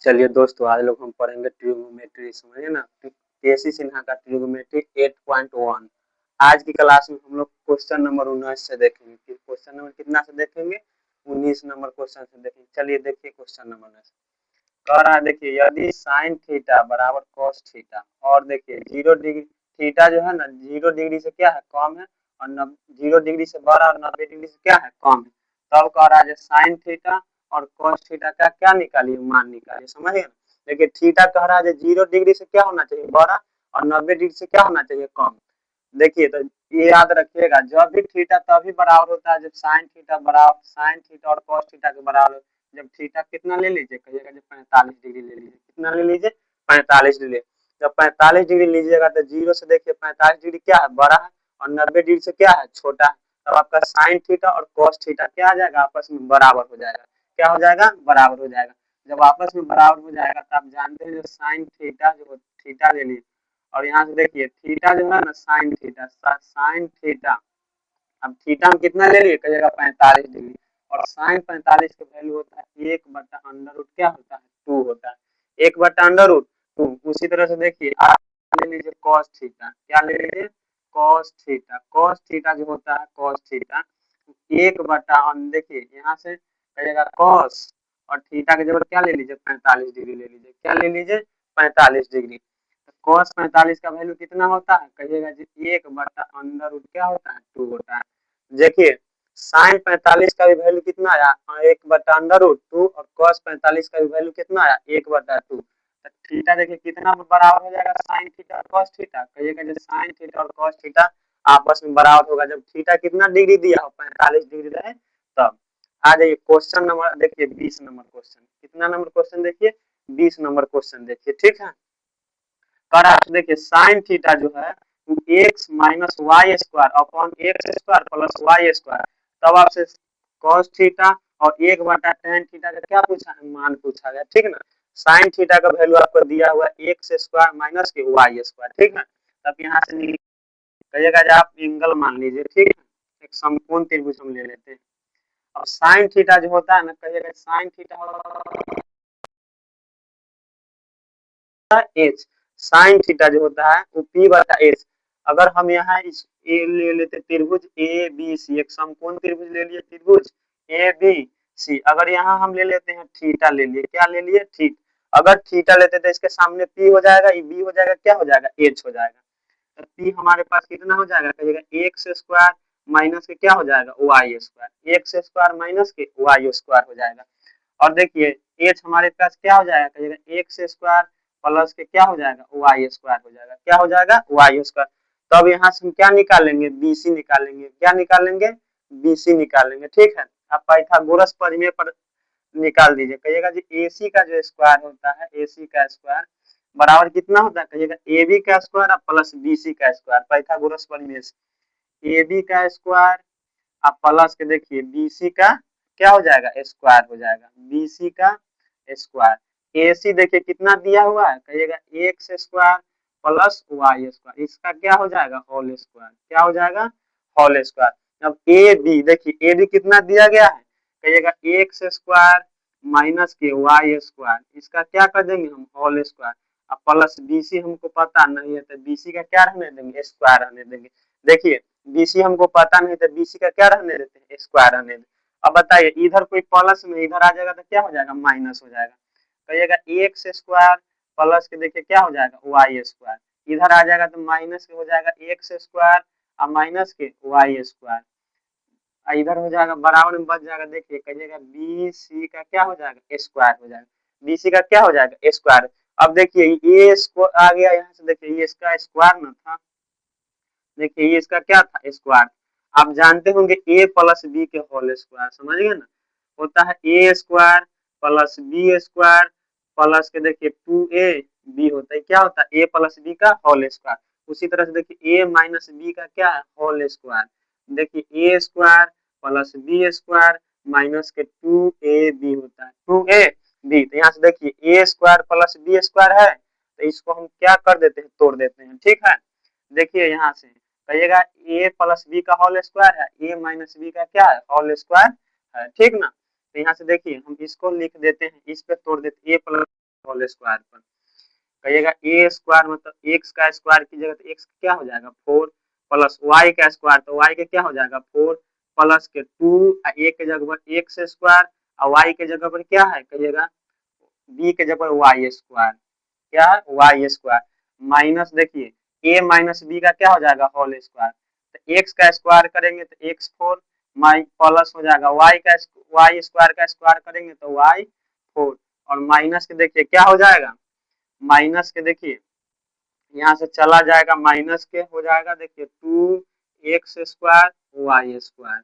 चलिए दोस्तों, आज लोग हम पढ़ेंगे ट्रिग्नोमेट्री। समझिए ना, केसी सिन्हा का ट्रिग्नोमेट्री 8.1। आज की क्लास में हम लोग क्वेश्चन नंबर 19 से देखेंगे। फिर क्वेश्चन नंबर कितना से देखेंगे? 19 नंबर क्वेश्चन से देखेंगे। चलिए देखिए क्वेश्चन नंबर 19 कह रहा है। देखिए, यदि साइन थीटा बराबर कॉस थीटा और देखिए 0 डिग्री थीटा जो है ना 0 डिग्री से क्या है, कम है, और 0 डिग्री से बड़ा और 90 डिग्री से क्या है, कम है। तब कह रहा है साइन थीटा और कॉस थीटा का क्या निकालिए, मान निकालिए। समझिए ना, देखिए थीटा कह रहा है 0 डिग्री से क्या होना चाहिए, बड़ा, और 90 डिग्री से क्या होना चाहिए, कम। देखिए तो ये याद रखिएगा, जब भी थीटा तभी बराबर होता है जब साइन थीटा और कॉस थीटा के बराबर हो। जब थीटा कितना ले लीजिए, कहिएगा जब 45 डिग्री ले लीजिए। कितना ले लीजिए? 45 डिग्री। जब 45 डिग्री लीजिएगा तो जीरो से देखिए 45 डिग्री क्या है, बड़ा है, और 90 डिग्री से क्या है, छोटा है। तब आपका साइन थीटा और कॉस थीटा क्या आ जाएगा, आपस में बराबर हो जाएगा। क्या हो जाएगा? बराबर हो जाएगा। जब आपस में बराबर हो जाएगा तो आप जानते हैं जो साइन थीटा जो थीटा ले लीजिए, और यहाँ से देखिए थीटा जो है ना साइन थीटा, अब थीटा हम कितना ले लिए, कहिएगा 45 डिग्री, और साइन 45 का वैल्यू होता है 1/√, क्या होता है, 2 होता है। 1/√2। उसी तरह से देखिए आप ले लीजिए कॉस थीटा। क्या ले लीजिए? Cos theta. कॉस थीटा जो होता है, कॉस थीटा 1/, देखिए यहाँ से कहिएगा कॉस, और थीटा की जगह क्या ले लीजिए, 45 डिग्री ले लीजिए। क्या ले लीजिए? 45 डिग्री। कॉस 45 का वैल्यू कितना होता है, कहिएगा जी 1/√, क्या होता है, 2 होता है। देखिए साइन 45 का भी वैल्यू कितना आया, 1/√2, और कॉस 45 का भी वैल्यू कितना आया, 1/2। थीटा देखिए कितना बराबर हो जाएगा, साइन थीटा और कॉस थीटा। कहिएगा जो साइन थीटा और कॉस थीटा आपस में बराबर होगा जब थीटा कितना डिग्री दिया हो, 45 डिग्री रहे तब। आ जाइए क्वेश्चन नंबर देखिए 20 नंबर क्वेश्चन। कितना नंबर क्वेश्चन देखिए? 20 नंबर क्वेश्चन देखिए, ठीक है। कर आप देखिए साइन थीटा जो है X minus Y square upon X square plus Y square. तब आपसे कॉस थीटा और 1/tan थीटा का क्या पूछा है, मान पूछा गया, ठीक ना। साइन थीटा का वैल्यू आपको दिया हुआ एक्स स्क्वायर माइनस के वाई स्क्वायर, ठीक है। तब यहाँ से कहिएगा आप एंगल मान लीजिए, ठीक है। एक समकोण त्रिभुज हम ले लेते हैं। अब साइन थीटा जो होता है ना, कहिएगा sine theta H. Sign theta जो होता है वो P/H। अगर हम यहाँ इस ए ले लेते त्रिभुज ए बी सी, एक समकोण त्रिभुज ले लिए, त्रिभुज ए बी सी। अगर यहाँ हम ले लेते हैं थीटा ले लिए, क्या ले लिए, थीटा। अगर थीटा लेते तो इसके सामने P हो जाएगा, ये B हो जाएगा, क्या हो जाएगा, H हो जाएगा। तो P हमारे पास कितना हो जाएगा, कहिएगा एक्स स्क्वायर माइनस के क्या हो जाएगा, Y square. X square minus के वाई स्क्वायर हो जाएगा। और देखिए एच हमारे पास क्या हो जाएगा, कहिएगा एक्स स्क्वायर प्लस के क्या हो जाएगा, वाई स्क्वायर हो जाएगा। क्या हो जाएगा, वाई स्क्वायर। तो अब यहाँ से हम क्या निकालेंगे, बीसी निकालेंगे। क्या निकालेंगे, बीसी निकालेंगे, ठीक है। अब पाइथागोरस प्रमेय पर निकाल दीजिए। कहिएगा जी एसी का जो स्क्वायर होता है, एसी का स्क्वायर बराबर कितना होता है, कहिएगा ए बी का स्क्वायर प्लस बी सी का स्क्वायर। पाइथागोरस प्रमेय से ए बी का स्क्वायर आप प्लस के देखिए बीसी का क्या हो जाएगा, स्क्वायर हो जाएगा, बीसी का स्क्वायर। एसी देखिए कितना दिया हुआ है, कहिएगा X square plus Y square, इसका क्या हो जाएगा, होल स्क्वायर। क्या हो जाएगा, होल स्क्वायर। अब ए बी देखिए, ए बी कितना दिया गया है, कहिएगा एक्स स्क्वायर माइनस के वाई स्क्वायर, इसका क्या कर देंगे हम, होल स्क्वायर। अब प्लस बीसी हमको पता नहीं है तो बीसी का क्या रहने देंगे, स्क्वायर रहने देंगे। देखिए बीसी हमको पता नहीं तो बीसी का क्या रहने देते हैं, स्क्वायर रहने देते। अब बताइए इधर कोई प्लस में इधर आ जाएगा तो क्या हो जाएगा, माइनस हो जाएगा। कहिएगा एक्स स्क्वायर प्लस के देखिए क्या हो जाएगा, वाई स्क्वायर। इधर आ जाएगा तो माइनस के हो जाएगा एक्स स्क्वायर और माइनस के वाई स्क्वायर। इधर हो जाएगा बराबर में बच जाएगा, देखिए कहिएगा बी सी का क्या हो जाएगा, स्क्वायर हो जाएगा। बी सी का क्या हो जाएगा, स्क्वायर। अब देखिए ये आ गया, यहाँ से देखिए ये इसका स्क्वायर ना था, देखिए ये इसका क्या था, स्क्वायर। आप जानते होंगे ए प्लस बी के होल स्क्वायर, समझ गए ना। होता है A square plus B square plus के देखिए 2a बी होता है, क्या होता है, ए प्लस बी का होल स्क्वायर। उसी तरह से देखिए ए माइनस बी का क्या है, होल स्क्वायर। देखिए A square plus B square minus के 2ab होता है, 2ab। तो यहाँ से देखिए A square plus B square है, तो इसको हम क्या कर देते हैं, तोड़ देते हैं, ठीक है। देखिए यहाँ से कहिएगा ए प्लस बी का होल स्क्वायर है, ए माइनस बी का क्या है, होल स्क्वायर है, ठीक ना। तो यहाँ से देखिए हम इसको लिख देते हैं, इस पे तोड़ देते ए प्लस होल स्क्वायर पर। कहिएगा ए स्क्वायर मतलब एक्स का स्क्वायर की जगह तो एक्स क्या हो जाएगा 4 प्लस वाई का स्क्वायर तो वाई के क्या हो जाएगा 4 प्लस के 2 ए के जगह पर एक्स स्क्वायर और वाई के जगह पर क्या है कहिएगा बी के जगह पर वाई स्क्वायर क्या है वाई स्क्वायर माइनस देखिए ए माइनस बी का क्या हो जाएगा होल स्क्वायर तो एक्स का स्क्वायर करेंगे तो एक्स 4 माइ प्लस हो जाएगा वाई स्क्वायर का स्क्वायर करेंगे तो वाई 4 और माइनस के देखिए क्या हो जाएगा माइनस के देखिए यहाँ से चला जाएगा माइनस के हो जाएगा देखिए 2 एक्स स्क्वायर वाई स्क्वायर।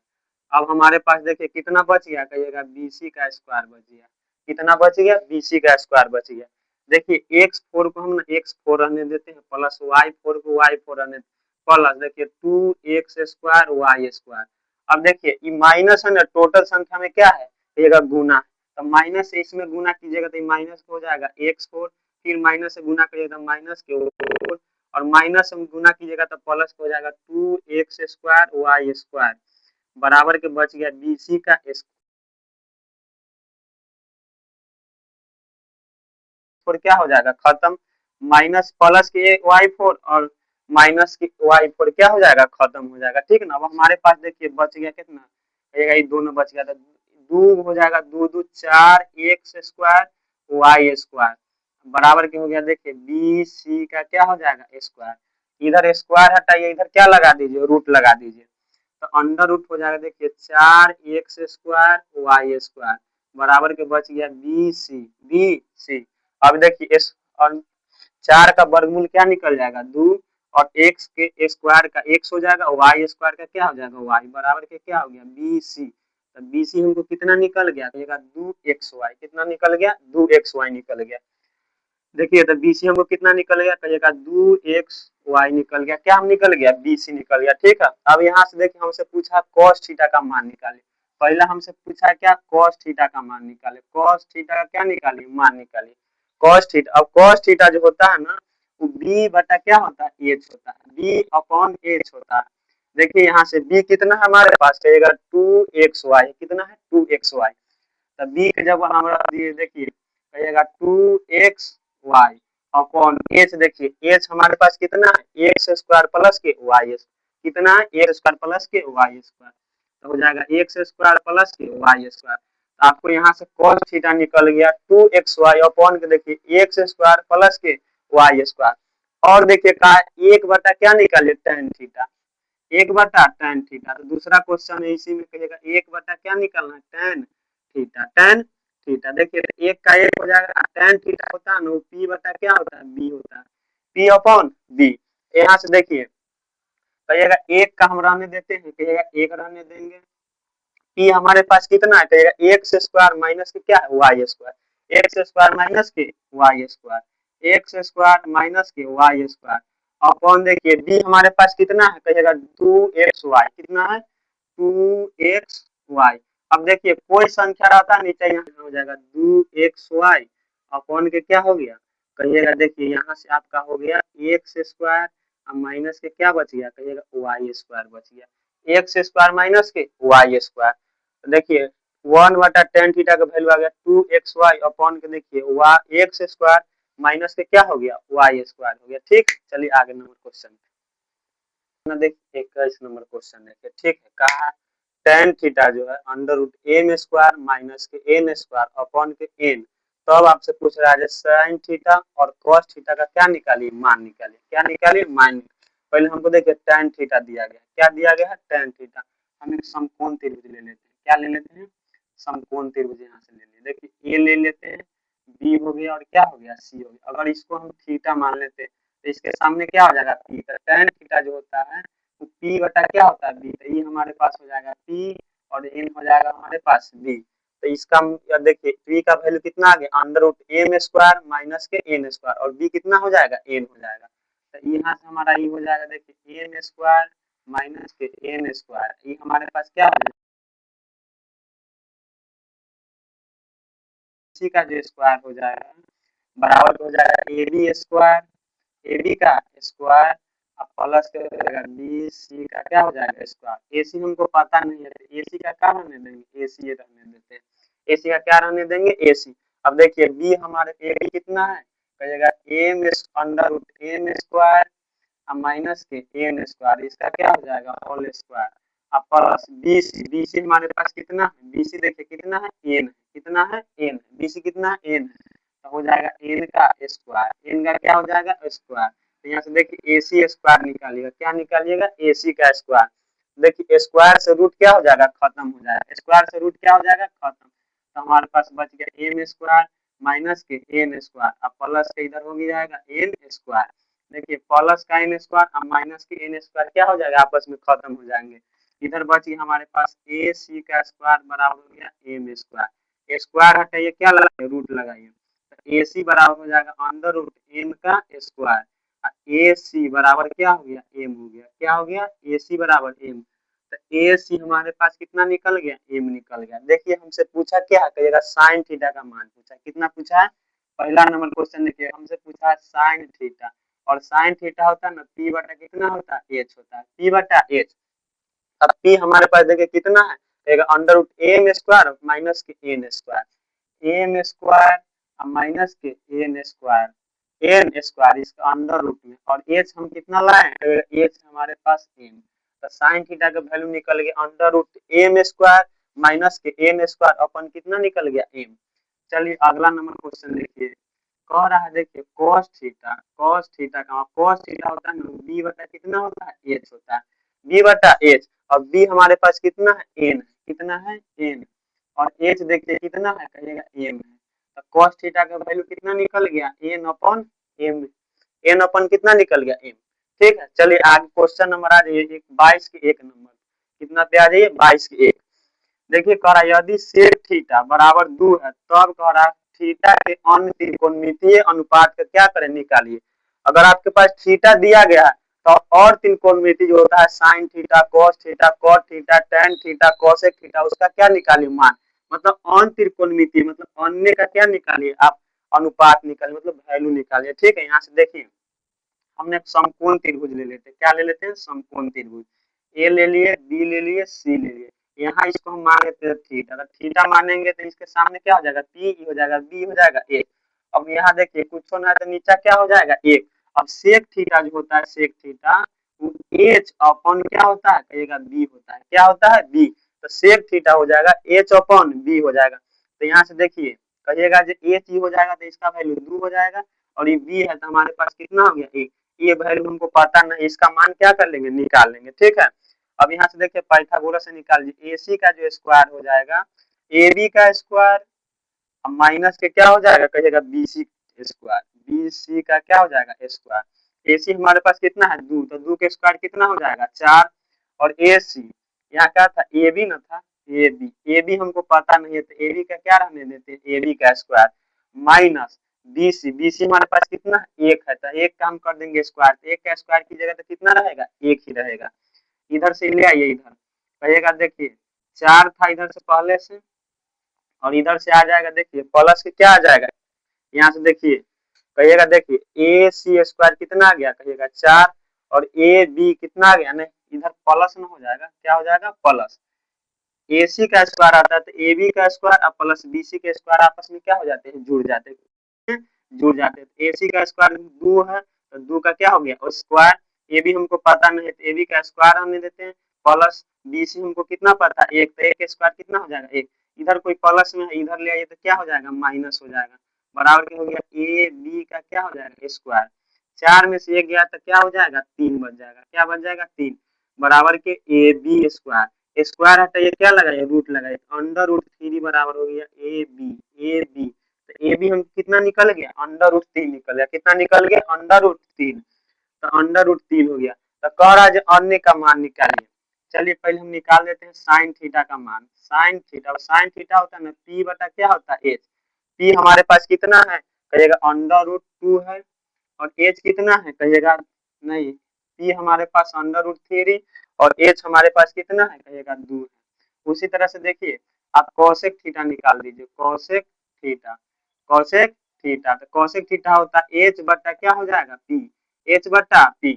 अब हमारे पास देखिए कितना बच गया कहिएगा बीसी का स्क्वायर बच गया कितना बच गया बीसी का स्क्वायर बच गया। देखिए एक्स 4 को हम एक्स 4 रहने देते हैं प्लस वाई 4 को वाई 4 रहने प्लस देखिए 2 एक्स स्क्वायर वाई स्क्वायर। अब देखिए ये माइनस है ना टोटल संख्या में क्या है कहिएगा गुना तो माइनस से इसमें गुना कीजिएगा तो माइनस हो जाएगा एक्स 4 फिर माइनस से गुना करिएगा तो माइनस के और माइनस से गुना कीजिएगा तो प्लस हो जाएगा 2 एक्स स्क्वायर वाई स्क्वायर बराबर के बच गया बीसी का स्क्वायर क्या हो जाएगा खत्म माइनस प्लस के वाई 4 और माइनस की वाई 4 क्या हो जाएगा खत्म हो जाएगा ठीक ना। अब हमारे पास देखिए बच गया कितना ये दोनों बच गया था दो हो जाएगा दो दो 4 एक्स स्क्वायर वाई स्क्वायर बराबर के हो गया देखिए बी सी का क्या हो जाएगा स्क्वायर इधर स्क्वायर हटाइए इधर क्या लगा दीजिए रूट लगा दीजिए तो अंडर रूट हो जाएगा देखिए 4 एक्स स्क्वायर वाई स्क्वायर बराबर के बच गया बी सी। अब देखिए इस और 4 का वर्गमूल क्या निकल जाएगा 2 और एक्स के स्क्वायर का एक्स हो जाएगा वाई स्क्वायर का क्या हो जाएगा वाई बराबर के क्या हो गया बी सी। तो बी सी हमको कितना निकल गया कहिएगा 2 एक्स वाई कितना निकल गया 2 एक्स वाई निकल गया। देखिए तो बीसी हमको कितना निकल गया कहिएगा 2 एक्स वाई निकल गया क्या हम निकल गया बीसी निकल गया ठीक है। अब यहाँ से देखिए हमसे पूछा कॉस थीटा का मान निकाले पहला हमसे पूछा क्या कॉस थीटा का मान निकाले कॉस थीटा का क्या निकालिए मान निकालिए कॉस थीटा। अब कॉस थीटा जो होता है ना वो बी बटा क्या होता है एच होता है बी अपॉन एच होता है। देखिए यहाँ से बी कितना है हमारे पास कहिएगा 2 एक्स वाई कितना है 2 एक्स वाई तो बी के जब हमारा देखिए कहिएगा 2 एक्स वाई अपॉन एच देखिए एच हमारे पास कितना है एक्स स्क्वायर प्लस के वाई कितना है एक्स स्क्वायर प्लस के वाई स्क्वायर तो हो जाएगा एक्स स्क्वायर प्लस के वाई स्क्वायर। तो आपको यहाँ से cos थीटा निकल गया 2 एक्स वाई अपॉन के देखिए एक्स स्क्वायर प्लस के वाई स्क्वायर और देखिए कहा एक बटा क्या निकाले tan थीटा एक बटा tan थीटा। तो दूसरा क्वेश्चन है इसी में कहिएगा एक बटा क्या निकलना है tan थीटा देखिए एक का एक हो जाएगा tan थीटा होता है ना पी बटा क्या होता है बी होता है पी अपॉन बी। यहाँ से देखिए कहिएगा एक का हम रहने देते हैं कहिएगा एक रहने देंगे पी हमारे पास कितना है कहिएगा एक्स स्क्वायर माइनस के क्या है Y square X square minus के Y square X square minus के वाई स्क्वायर अपॉन देखिए बी हमारे पास कितना है कहिएगा 2 एक्स वाई कितना है 2 एक्स वाई। अब देखिए कोई संख्या रहता है नीचे यहाँ हो जाएगा 2 एक्स वाई अपॉन के क्या हो गया कहिएगा देखिए यहाँ से आपका हो गया एक्स स्क्वायर माइनस के क्या बच गया कहिएगा वाई स्क्वायर बच गया एक्स स्क्वायर माइनस के वाई स्क्वायर। तो देखिए 1/tan थीटा का वैल्यू आ गया 2 एक्स वाई अपॉन के देखिए एक्स स्क्वायर माइनस के क्या हो गया वाई स्क्वायर हो गया ठीक। चलिए आगे नंबर क्वेश्चन देखिए 21 नंबर क्वेश्चन देखिए ठीक है कहा tan थीटा जो है under root N square minus के N square upon K N तो अब आपसे पूछ रहा है साइन थीटा और कॉस थीटा का क्या निकालिए मान निकालिए क्या निकालिए मान पहले हमको देखिए tan थीटा दिया गया क्या दिया गया है tan थीटा हम एक समकोण त्रिभुज ले लेते हैं क्या ले लेते हैं समकोण त्रिभुज यहाँ से ले लेते देखिए ए ले लेते हैं बी हो गया और क्या हो गया सी हो गया अगर इसको हम थीटा मान लेते हैं तो इसके सामने क्या हो जाएगा पी तो tan थीटा जो होता है तो पी बटा क्या होता है बी तो ये हमारे पास हो जाएगा पी और एन हो जाएगा हमारे पास बी। तो इसका देखिए पी का वैल्यू कितना आ गया under root M square minus के एन स्क्वायर और बी कितना हो जाएगा एन हो जाएगा। तो यहाँ से हमारा ये हो जाएगा देखिए एन स्क्वायर माइनस के एन स्क्वायर ये हमारे पास क्या हो जाएगा इसी का जो स्क्वायर हो जाएगा बराबर हो जाएगा A B square A B का square plus K B C का क्या हो जाएगा स्क्वायर ए सी हमको पता नहीं है ए सी का क्या रहने देंगे ए सी रहने देते हैं ए सी का क्या रहने देंगे ए सी। अब देखिए बी हमारे ए बी कितना है, कहिएगा M under root M square minus के एन स्क्वायर, इसका क्या हो जाएगा होल स्क्वायर, अब plus B C, B C हमारे पास कितना है, बी सी देखिए कितना है एन, कितना है एन, बी सी कितना है एन, तो हो जाएगा एन का स्क्वायर, एन का क्या हो जाएगा स्क्वायर, तो यहाँ से देखिए ए सी स्क्वायर निकालिएगा, क्या निकालिएगा ए सी का स्क्वायर, देखिए स्क्वायर से रूट क्या हो जाएगा खत्म हो जाएगा, स्क्वायर से रूट क्या हो जाएगा खत्म, तो हमारे पास बच गया एम स्क्वायर माइनस के एन स्क्वायर, अब प्लस के इधर हो जाएगा एन स्क्वायर, देखिए प्लस का एन स्क्वायर और माइनस के एन स्क्वायर क्या हो जाएगा आपस में खत्म हो जाएंगे, इधर बच गया हमारे पास ए सी का स्क्वायर बराबर हो गया एम स्क्वायर, स्क्वायर हटाइए क्या लगाइए रूट लगाइए, तो ए सी बराबर हो जाएगा अंडर रूट एम का स्क्वायर, ए सी बराबर क्या हो गया एम हो गया, क्या हो गया ए सी बराबर एम, तो ए सी हमारे पास कितना निकल गया एम निकल गया, देखिए हमसे पूछा क्या कहिएगा साइन थीटा का मान पूछा, कितना पूछा है, पहला नंबर क्वेश्चन देखिए हमसे पूछा है साइन थीटा, और साइन थीटा होता है ना पी बटा कितना होता है एच होता है, पी बटा एच, अब पी हमारे पास देखिए कितना है, कहेगा under root M square minus के N square, M square minus के एन स्क्वायर, एन स्क्वायर इसका अंडर रूट में, और एच हम कितना लाए, एच हमारे पास एम, तो साइन थीटा का वैल्यू निकल गया under root M square minus के एन स्क्वायर अपन कितना निकल गया एम। चलिए अगला नंबर क्वेश्चन देखिए, कह रहा है देखिए cos थीटा का cos थीटा होता है ना बी बटा कितना होता है एच होता है, बी बटा एच, और बी हमारे पास कितना है एन, कितना है एन, और एच देखिए कितना है कहिएगा एम है, तो cos थीटा का वैल्यू कितना निकल गया एन अपॉन एम, एन अपन कितना निकल गया एम, ठीक है। चलिए आगे क्वेश्चन नंबर आ जाइए 22 के 1 नंबर, कितना पे आ जाइए 22 के 1, देखिए कह रहा है यदि सेक थीटा बराबर 2 है तब कह रहा है थीटा के अन्य त्रिकोणमितीय अनुपात का क्या करें निकालिए, अगर आपके पास थीटा दिया गया है तो और त्रिकोणमिति जो होता है sine theta cos theta cot theta tan theta cosec theta उसका क्या निकालिए मान, मतलब अन्य त्रिकोणमिति मतलब अन्य का क्या निकालिए आप अनुपात निकालिए मतलब वैल्यू निकालिए, ठीक है। यहाँ से देखिए हमने समकोण त्रिभुज ले लेते हैं, क्या ले लेते हैं समकोण त्रिभुज, ए ले लिए बी ले लिए सी ले लिए, यहाँ इसको हम मान लेते हैं थीटा, अगर थीटा मानेंगे तो इसके सामने क्या हो जाएगा पी हो जाएगा बी हो जाएगा एक, अब यहाँ देखिए कुछ होना है तो नीचा क्या हो जाएगा एक, अब सेक थीटा जो होता है सेक थीटा वो एच अपॉन क्या होता है कहिएगा बी होता है, क्या होता है बी, तो सेक थीटा हो जाएगा एच अपॉन बी हो जाएगा, तो यहाँ से देखिए कहिएगा जो एच ही हो जाएगा तो इसका वैल्यू 2 हो जाएगा, और ये बी है तो हमारे पास कितना हो गया एक, ये वैल्यू हमको पता नहीं इसका मान क्या कर लेंगे निकाल लेंगे, ठीक है। अब यहाँ से देखिए पाइथागोरस से निकाल लीजिए एसी का जो स्क्वायर हो जाएगा ए बी का स्क्वायर माइनस के क्या हो जाएगा कहिएगा बीसी स्क्वायर, बीसी का क्या हो जाएगा स्क्वायर, एसी हमारे पास कितना है 2, तो 2 के स्क्वायर कितना हो जाएगा 4, और ए सी यहाँ क्या था ए बी न था, ए बी हमको पता नहीं है तो ए बी का क्या रहने देते हैं ए बी का स्क्वायर माइनस बी सी हमारे पास कितना एक है, तो एक काम कर देंगे स्क्वायर, तो एक का स्क्वायर की जगह तो कितना रहेगा एक ही रहेगा, इधर से ले आइए इधर कहिएगा देखिए 4 था इधर से पहले से, और इधर से आ जाएगा देखिए प्लस के क्या आ जाएगा, यहाँ से देखिए कहिएगा देखिए ए सी स्क्वायर कितना आ गया कहिएगा 4, और ए बी कितना आ गया नहीं इधर प्लस में हो जाएगा क्या हो जाएगा प्लस, ए सी का स्क्वायर आता है तो ए बी का स्क्वायर और प्लस बी सी के स्क्वायर आपस में क्या हो जाते हैं जुड़ जाते हैं, जुड़ जाते हैं, तो ए सी का स्क्वायर 2 है तो 2 का क्या हो गया और स्क्वायर, ए बी हमको पता नहीं है तो ए बी का स्क्वायर हमने देते हैं, प्लस बी सी हमको कितना पता है एक, तो एक स्क्वायर कितना हो जाएगा एक, इधर कोई प्लस में है इधर ले आइए तो क्या हो जाएगा माइनस हो जाएगा, बराबर क्या हो गया ए बी का क्या हो जाएगा स्क्वायर, 4 में से 1 गया तो क्या हो जाएगा 3 बच जाएगा, क्या बच जाएगा 3, बराबर के ए बी स्क्वायर, स्क्वायर हटाइए क्या लगाइए रूट लगाइए, अंडर रूट 3 बराबर हो गया ए बी, तो ए बी हम कितना निकल गया अंडर रूट 3 निकल गया, कितना निकल गया अंडर रूट 3, तो अंडर रूट 3 हो गया, तो कह रहा है अन्य का मान निकालिए, चलिए पहले हम निकाल देते हैं साइन थीटा का मान, साइन थीटा होता है ना पी बटा क्या होता है एच, पी हमारे पास कितना है कहिएगा अंडर रूट 2 है, और एच कितना है कहिएगा नहीं पी हमारे पास अंडर रूट 3, और एच हमारे पास कितना है कहिएगा 2 है, उसी तरह से देखिए आप कोसेक थीटा निकाल दीजिए, कोसेक थीटा तो कोसेक थीटा होता है एच बटा क्या हो जाएगा पी, एच बटा पी,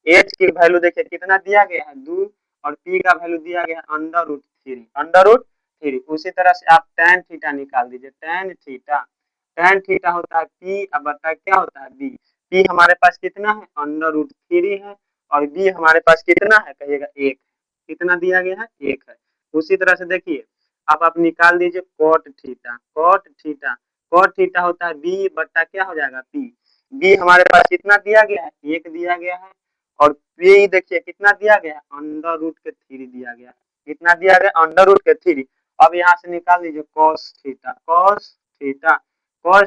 एच की वैल्यू देखिए कितना दिया गया है 2, और पी का वैल्यू दिया गया है अंडर रूट 3, अंडर रूट 3। उसी तरह से आप tan थीटा निकाल दीजिए, tan थीटा होता है p अब बटा क्या होता है b। p हमारे पास कितना है √3 है और b हमारे पास कितना है कहिएगा 1। कितना दिया गया है 1 है। उसी तरह से देखिए अब आप निकाल दीजिए cot थीटा होता है b बटा क्या हो जाएगा p। b हमारे पास कितना दिया गया है 1 दिया गया है और p देखिए कितना दिया गया है √3 दिया गया है। कितना दिया गया √3। अब यहाँ से निकाल लीजिए cos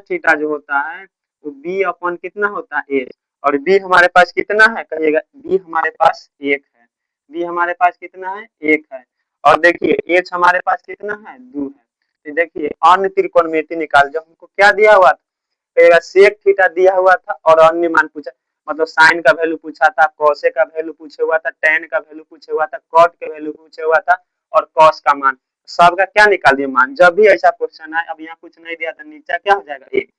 थीटा जो होता है वो b अपॉन कितना होता है a और b हमारे पास कितना है कहिएगा b हमारे पास 1 है। b हमारे पास कितना है 1 है और देखिए h हमारे पास कितना है 2 है। तो देखिए अन्य त्रिकोणमिति निकाल, जब हमको क्या दिया हुआ था कहिएगा सेक थीटा दिया हुआ था और अन्य मान पूछा, मतलब साइन का वैल्यू पूछा था, कोसे का वैल्यू पूछे हुआ था, टेन का वैल्यू पूछे हुआ था, कॉट का वैल्यू पूछे हुआ था और कॉस का मान, सबका क्या निकाल दिए मान। जब भी ऐसा क्वेश्चन है, अब यहाँ कुछ नहीं दिया था नीचे क्या हो जाएगा एक।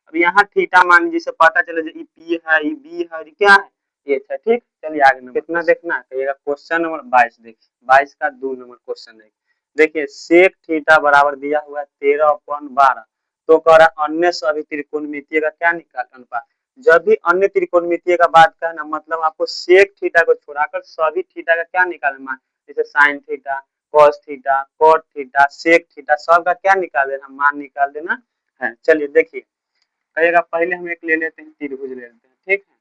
अब यहाँ थीटा मान लीजिए से पता चले ये पी है ये बी है ये क्या है एच है। ठीक, चलिए आगे नंबर कितना देखना है कहिएगा क्वेश्चन नंबर 22। देखिए 22 का 2 नंबर क्वेश्चन है। देखिए सेक थीटा बराबर दिया हुआ है 13/12। तो कह रहा अन्य सभी त्रिकोणमितीय का क्या निकाल अनुपात। जब भी अन्य त्रिकोणमितीय का बात करना मतलब आपको सेक थीटा को छोड़ाकर सभी थीटा का क्या निकालना मान, जैसे sine theta cos theta cot theta sec theta सब का क्या निकाल देना मान निकाल देना है। चलिए देखिए कहिएगा पहले हम एक ले लेते हैं त्रिभुज ले लेते हैं। ठीक है,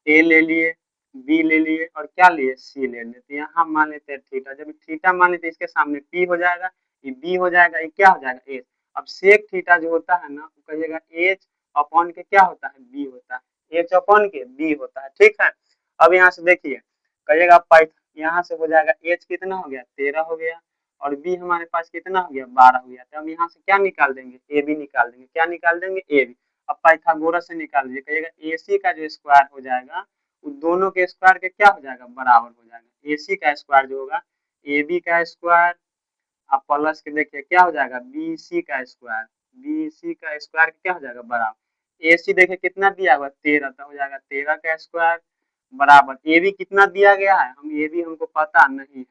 ए ले लिए बी ले लिए और क्या लिए सी ले लेते हैं। यहाँ मान लेते हैं थीटा, जब थीटा मान लेते हैं इसके सामने पी हो जाएगा ये बी हो जाएगा ये क्या हो जाएगा एच। अब सेक थीटा जो होता है ना कहिएगा एच अपॉन के क्या होता है बी होता है, एच अपॉन के बी होता है। ठीक है, अब यहाँ से देखिए कहिएगा यहाँ से हो जाएगा एच कितना हो गया 13 हो गया और बी हमारे पास कितना हो गया 12 हो गया। तो हम यहाँ से क्या निकाल देंगे ए बी निकाल देंगे, क्या निकाल देंगे ए बी। अब पाइथागोरस से निकाल दीजिए कहिएगा एसी का जो स्क्वायर हो जाएगा वो दोनों के स्क्वायर के क्या हो जाएगा बराबर हो जाएगा। एसी का स्क्वायर जो होगा ए बी का स्क्वायर अब प्लस के देखिए क्या हो जाएगा बीसी का स्क्वायर क्या हो जाएगा बराबर। एसी देखिए कितना दिया हुआ 13 तो हो जाएगा 13 का स्क्वायर बराबर ए बी कितना दिया गया है हम ए बी हमको पता नहीं है।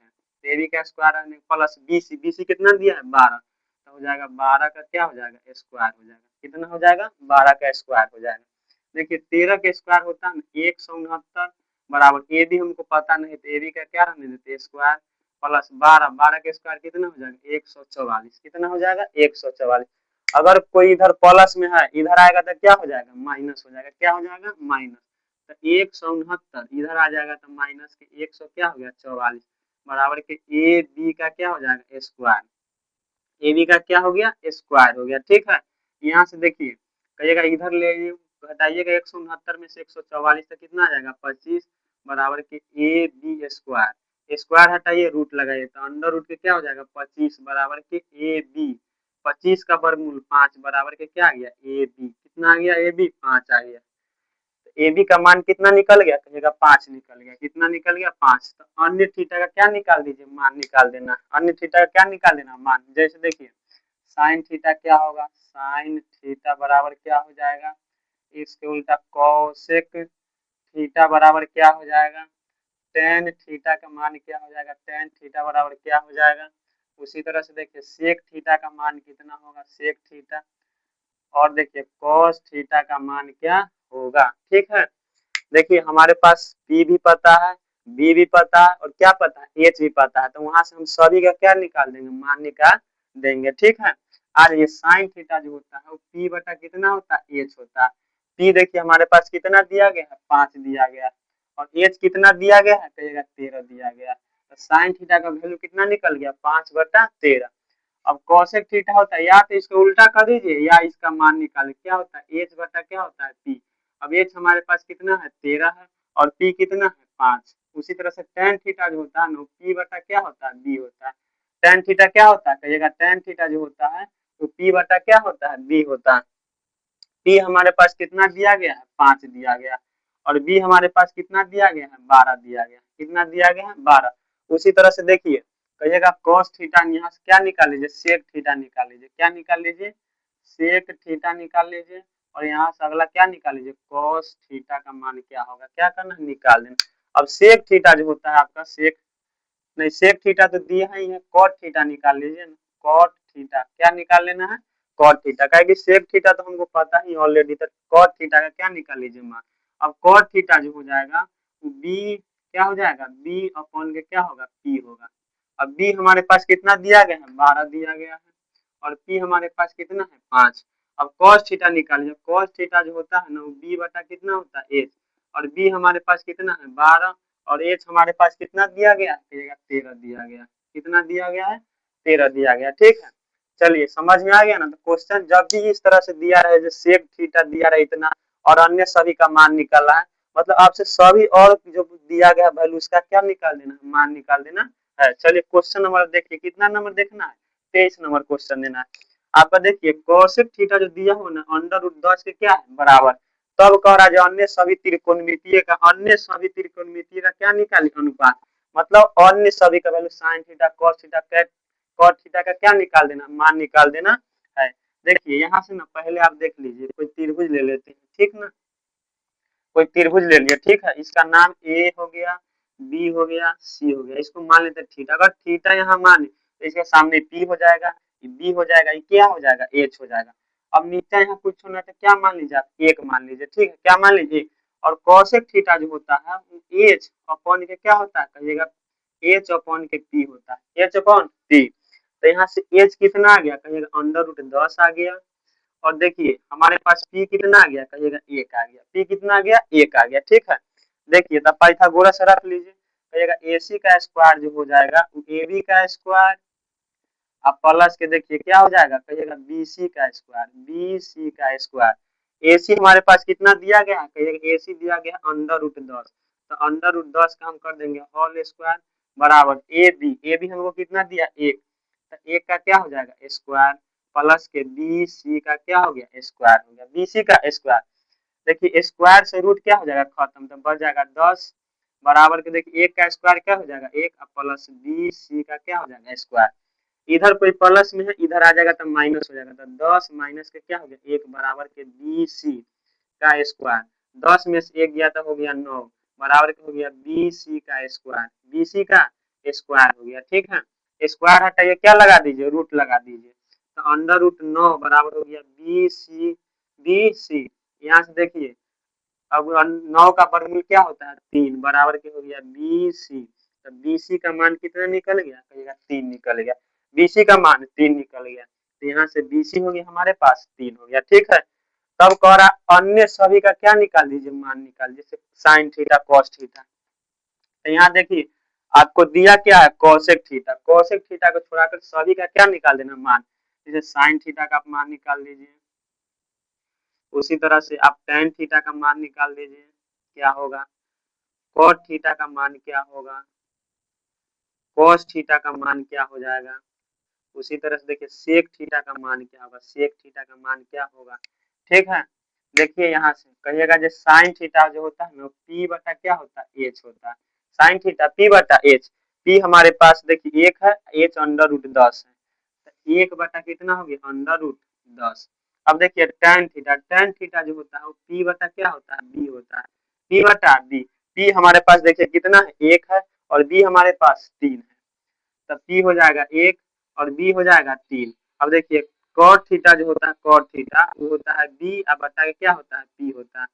ए बी का स्क्वायर प्लस बीसी कितना दिया है 12 तो हो जाएगा 12 का क्या हो जाएगा स्क्वायर हो जाएगा। कितना हो जाएगा 12 का स्क्वायर हो जाएगा। देखिए 13 का स्क्वायर होता है 169 बराबर ए बी हमको पता नहीं तो ए बी का क्या रहने देते स्क्वायर प्लस 12 के स्क्वायर कितना हो जाएगा 144। कितना हो जाएगा 144। अगर कोई इधर प्लस में है इधर आएगा तो क्या हो जाएगा माइनस हो जाएगा, क्या हो जाएगा माइनस। तो 169 इधर आ जाएगा तो माइनस के 100 क्या हो गया 44 बराबर के ए बी का क्या हो जाएगा स्क्वायर। ए बी का क्या हो गया स्क्वायर हो गया। ठीक है, यहाँ से देखिए कहिएगा इधर ले घटाइएगा 169 में से 144 तो कितना आ जाएगा 25 बराबर के ए बी स्क्वायर। स्क्वायर हटाइए रूट लगाइए तो अंडर रूट के क्या हो जाएगा 25 बराबर के ए बी। 25 का वर्गमूल 5 बराबर के क्या आ गया ए बी। कितना आ गया ए बी 5 आ गया। ए बी का मान कितना निकल गया कहिएगा 5 निकल गया। कितना निकल गया 5। तो अन्य थीटा का क्या निकाल दीजिए मान निकाल देना। अन्य थीटा का क्या निकाल देना मान, जैसे देखिए साइन थीटा क्या होगा साइन थीटा बराबर क्या हो जाएगा इसके उल्टा कोसेक थीटा बराबर क्या हो जाएगा टेन थीटा का मान क्या हो जाएगा टेन थीटा बराबर क्या हो जाएगा। उसी तरह से देखिए सेक थीटा का मान कितना होगा सेक थीटा और देखिए कॉस थीटा का मान क्या होगा। ठीक है, देखिए हमारे पास पी भी पता है बी भी पता है और क्या पता है एच भी पता है तो वहां से हम सभी का क्या निकाल देंगे मान निकाल देंगे। ठीक है, आज ये साइन थीटा जो होता है वो पी बटा कितना होता है एच होता है। पी देखिए हमारे पास कितना दिया गया है 5 दिया गया और एच कितना दिया गया है कहिएगा 13 दिया गया। तो साइन थीटा का वैल्यू कितना निकल गया 5/13। अब कॉसेक थीटा होता है या तो इसको उल्टा कर दीजिए या इसका मान निकाले क्या होता है एच बटा क्या होता है पी। अब एच हमारे पास कितना है 13 है और पी कितना है 5। उसी तरह से टेन थीटा जो होता है ना पी बटा क्या होता है बी होता है। टेन थीटा क्या होता है कहिएगा टेन थीटा जो होता है तो पी बटा क्या होता है बी होता है। पी हमारे पास कितना दिया गया है 5 दिया गया और बी हमारे पास कितना दिया गया है 12 दिया गया। कितना दिया गया है 12। उसी तरह से देखिए कहिएगा cos थीटा यहाँ से क्या निकाल लीजिए सेक थीटा निकाल लीजिए। क्या निकाल लीजिए सेक थीटा निकाल लीजिए और यहाँ से अगला क्या निकाल लीजिए cos थीटा का मान क्या होगा क्या करना है निकाल देना। अब सेक थीटा जो होता है आपका सेक नहीं सेक थीटा तो दिया ही है, कॉट थीटा निकाल लीजिए ना, कॉट थीटा क्या निकाल लेना है, कॉट थीटा, क्या कि सेक थीटा तो हमको पता ही ऑलरेडी, तो कॉट थीटा का क्या निकाल लीजिए मान। अब कॉट थीटा जो हो जाएगा बी क्या हो जाएगा, बी अपॉन के क्या होगा, पी होगा। अब बी हमारे पास कितना दिया गया है, 12 दिया गया है, और पी हमारे पास कितना है, 5। अब कॉस थीटा निकालिए, कॉस थीटा जो होता है ना वो बी बटा कितना होता है, एच, और बी हमारे पास कितना है 12, और एच हमारे पास कितना दिया गया, 13 दिया गया, कितना दिया गया है, 13 दिया गया। ठीक है, चलिए समझ में आ गया ना। तो क्वेश्चन जब भी इस तरह से दिया रहे, जो सेक थीटा दिया रहे इतना और अन्य सभी का मान निकालना है, मतलब आपसे सभी और जो दिया गया वैल्यू उसका क्या निकाल देना, मान निकाल देना है। चलिए क्वेश्चन नंबर देखिए, कितना नंबर देखना है, 23 नंबर क्वेश्चन देना है आपका। देखिए कोसेक थीटा जो दिया हो ना अंडर रूट 10 के क्या है बराबर, तब कह रहा है जो अन्य सभी त्रिकोणमितीय का, अन्य सभी त्रिकोणमितीय का क्या निकाली अनुपात, मतलब अन्य सभी का value sine theta cos theta cot theta का क्या निकाल देना, मान निकाल देना है। देखिए यहाँ से ना पहले आप देख लीजिए, कोई त्रिभुज ले लेते हैं, ठीक ना, कोई त्रिभुज ले लिया, ठीक है, इसका नाम ए हो गया, बी हो गया, सी हो गया, इसको मान लेते हैं थीटा। अगर थीटा यहाँ मान तो इसके सामने पी हो जाएगा, बी हो जाएगा, ये क्या हो जाएगा, एच हो जाएगा। अब नीचे यहाँ कुछ होना तो क्या मान लीजिए आप, एक मान लीजिए, ठीक है, क्या मान लीजिए। और कॉसेक थीटा जो होता है एच अपॉन के क्या होता है, कहिएगा एच अपॉन के पी होता है, एच अपॉन पी। तो यहाँ से एच कितना आ गया, कहिएगा अंडर रूट 10 आ गया, और देखिए हमारे पास पी कितना आ गया, कहिएगा 1 आ गया, पी कितना आ गया, 1 आ गया। ठीक है, देखिए तब पाइथागोरस रख लीजिए, कहिएगा एसी का स्क्वायर जो हो जाएगा ए बी का स्क्वायर, अब प्लस के देखिए क्या हो जाएगा, कहिएगा बीसी का स्क्वायर, बीसी का स्क्वायर। एसी हमारे पास कितना दिया गया है, कहिएगा एसी दिया गया अंडर रूट 10, तो अंडर रूट 10 का हम कर देंगे होल स्क्वायर बराबर ए बी हमको कितना दिया, 1, तो 1 का क्या हो जाएगा square, plus K B C का क्या हो गया स्क्वायर हो गया, बी सी का स्क्वायर। देखिए स्क्वायर से रूट क्या हो जाएगा खत्म, तो बच जाएगा 10 बराबर के, देखिए 1 का स्क्वायर क्या हो जाएगा 1, प्लस बी सी का क्या हो जाएगा स्क्वायर, इधर कोई प्लस में है इधर आ जाएगा तो माइनस हो जाएगा, तो 10 माइनस के क्या हो गया 1 बराबर के बी सी का स्क्वायर, 10 में से 1 गया तो हो गया 9 बराबर के हो गया बी सी का स्क्वायर, बी सी का स्क्वायर हो गया। ठीक है, स्क्वायर हटाइए क्या लगा दीजिए, रूट लगा दीजिए, तो अंडर रूट 9 बराबर हो गया बी सी। यहाँ से देखिए अब 9 का वर्गमूल क्या होता है 3 बराबर के हो गया बी सी, तो बी सी का मान कितना निकल गया, कहिएगा 3 निकल गया, बीसी का मान 3 निकल गया, तो यहाँ से बीसी हो गया हमारे पास 3 हो गया। ठीक है, तब कह रहा अन्य सभी का क्या निकाल दीजिए, मान निकाल, जैसे साइन थीटा कॉस थीटा, तो यहाँ देखिए आपको दिया क्या है कोसेक थीटा, कोसेक थीटा को छोड़ाकर सभी का क्या निकाल देना मान, जैसे साइन थीटा का आप मान निकाल लीजिए, उसी तरह से आप टेन थीटा का मान निकाल दीजिए क्या होगा, कॉट थीटा का मान क्या होगा, कॉस थीटा का मान क्या हो जाएगा, उसी तरह से देखिए सेक थीटा का मान क्या होगा, सेक थीटा का मान क्या होगा। ठीक है, देखिए यहाँ से कहिएगा जो साइन थीटा जो होता है ना पी बटा क्या होता है एच होता है, साइन थीटा पी बटा एच, पी हमारे पास देखिए 1 है, एच अंडर रूट 10 है, तो 1 बटा कितना हो गया अंडर रूट 10। अब देखिए टेन थीटा जो होता है वो पी बटा क्या होता है बी होता है, पी बटा बी, पी हमारे पास देखिए कितना है 1 है, और बी हमारे पास 3 है, तब पी हो जाएगा 1 और बी हो जाएगा 3। अब देखिए कॉट थीटा जो होता है कॉट थीटा वो होता है बी, अब बटा के क्या होता है पी होता है।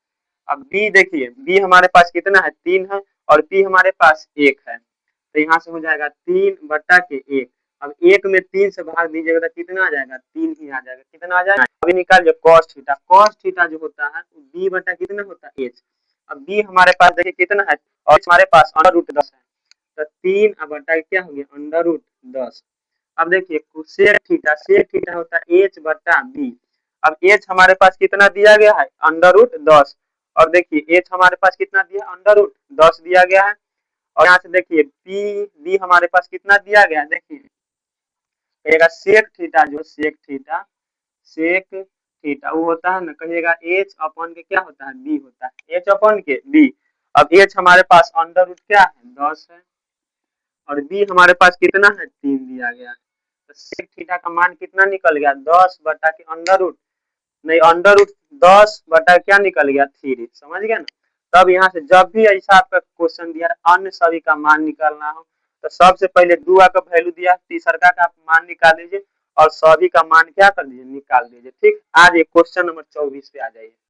अब बी देखिए बी हमारे पास कितना है 3 है, और पी हमारे पास 1 है, तो यहाँ से हो जाएगा 3 बटा के 1। अब 1 में 3 से भाग दीजिएगा तो कितना आ जाएगा 3 ही आ जाएगा, कितना आ जाएगा, अभी निकाल जो कॉस थीटा जो होता है बी बटा कितना होता है एच। अब बी हमारे पास देखिए कितना है, और हमारे पास अंडर रूट 10 है, तो 3 अब बटा क्या हो गया अंडर रूट 10। अब देखिए सेक थीटा होता है एच बटा बी, अब एच हमारे पास कितना दिया गया है अंडर रूट 10, और देखिए एच हमारे पास कितना दिया अंडर रूट 10 दिया गया है, और यहाँ से देखिए पी बी हमारे पास कितना दिया गया है, देखिए कहिएगा सेक थीटा वो होता है ना, कहिएगा एच अपॉन के क्या होता है बी होता है, एच अपॉन के बी। अब एच हमारे पास अंडर रूट क्या है 10 है, और बी हमारे पास कितना है 3 दिया गया है, तो सेक थीटा का मान कितना निकल गया 10 बटा के अंडर रूट, नहीं अंडर रूट 10 बटा क्या निकल गया 3, समझ गया ना। तब यहाँ से जब भी ऐसा आपका क्वेश्चन दिया अन्य सभी का मान निकालना हो तो सबसे पहले दुआ का वैल्यू दिया, तीसरा का मान निकाल लीजिए और सभी का मान क्या कर दीजिए, निकाल दीजिए। ठीक, आज एक क्वेश्चन नंबर 24 पे आ जाइए।